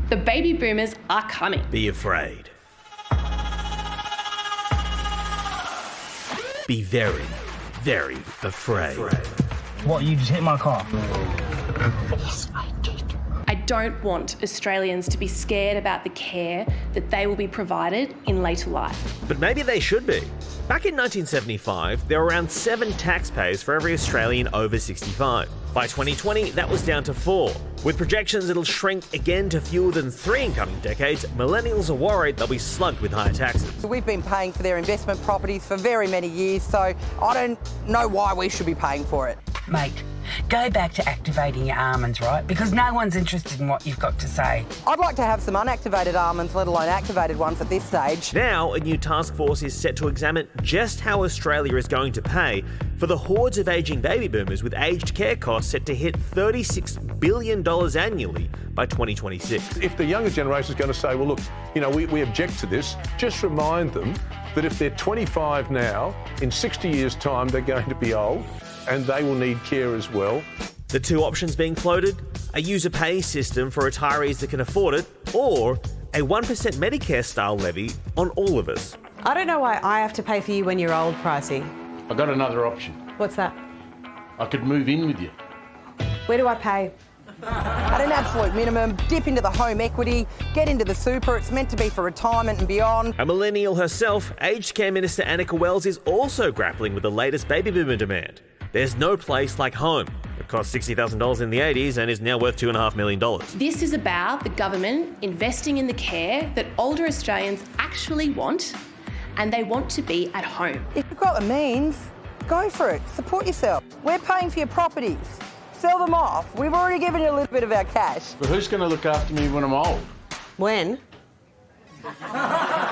The baby boomers are coming. Be afraid. Be very, very afraid. What, you just hit my car? Yes, I did. I don't want Australians to be scared about the care that they will be provided in later life. But maybe they should be. Back in 1975, there were around 7 taxpayers for every Australian over 65. By 2020, that was down to 4. With projections it'll shrink again to fewer than 3 in coming decades, millennials are worried they'll be slugged with higher taxes. We've been paying for their investment properties for very many years, so I don't know why we should be paying for it. Mate, go back to activating your almonds, right? Because no one's interested in what you've got to say. I'd like to have some unactivated almonds, let alone activated ones at this stage. Now, a new task force is set to examine just how Australia is going to pay for the hordes of ageing baby boomers, with aged care costs set to hit $36 billion annually by 2026. If the younger generation is going to say, well, look, you know, we object to this, just remind them that if they're 25 now, in 60 years' time, they're going to be old and they will need care as well. The 2 options being floated: a user pay system for retirees that can afford it, or a 1% Medicare-style levy on all of us. I don't know why I have to pay for you when you're old, Pricey. I got another option. What's that? I could move in with you. Where do I pay? At an absolute minimum, dip into the home equity, get into the super. It's meant to be for retirement and beyond. A millennial herself, Aged Care Minister Annika Wells is also grappling with the latest baby boomer demand. There's no place like home. It cost $60,000 in the 80s and is now worth $2.5 million. This is about the government investing in the care that older Australians actually want, and they want to be at home. If you've got the means, go for it. Support yourself. We're paying for your properties. Sell them off. We've already given you a little bit of our cash. But who's going to look after me when I'm old? When?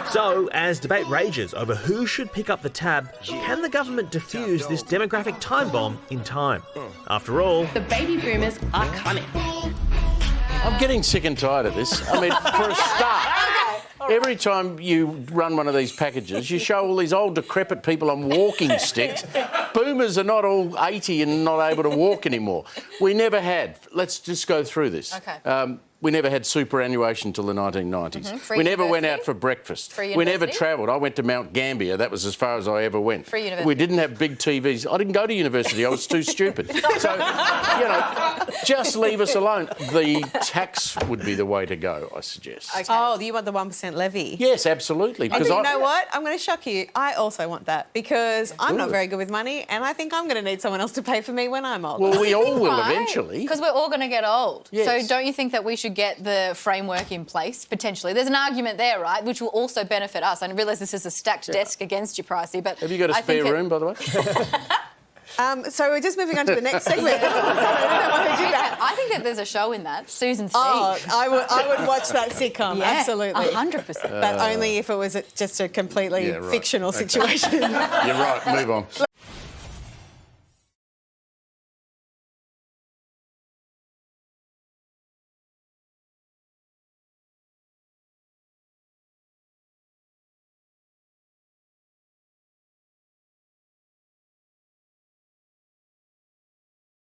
So, as debate rages over who should pick up the tab, can the government defuse this demographic time bomb in time? After all, The baby boomers are coming. I'm getting sick and tired of this. I mean, for a start, every time you run one of these packages, you show all these old decrepit people on walking sticks. Boomers are not all 80 and not able to walk anymore. We never had. Let's just go through this. Okay. We never had superannuation till the 1990s. We never went out for breakfast. We never travelled. I went to Mount Gambier. That was as far as I ever went. Free university. We didn't have big TVs. I didn't go to university. I was too stupid. So, you know, just leave us alone. The tax would be the way to go, I suggest. Okay. Oh, you want the 1% levy? Yes, absolutely. And you know what? I'm going to shock you. I also want that because I'm not very good with money and I think I'm going to need someone else to pay for me when I'm older. Well, we all will eventually. Because we're all going to get old. Yes. So don't you think that we should get the framework in place, potentially? There's an argument there, right, which will also benefit us. I realise this is a stacked desk against you, Pricey, but... Have you got a spare room, by the way? So we're just moving on to the next segment. I I think that there's a show in that, Susan Steve. Oh, I would watch that sitcom, Yeah, absolutely. 100%. But only if it was just a completely fictional situation. You're right, move on.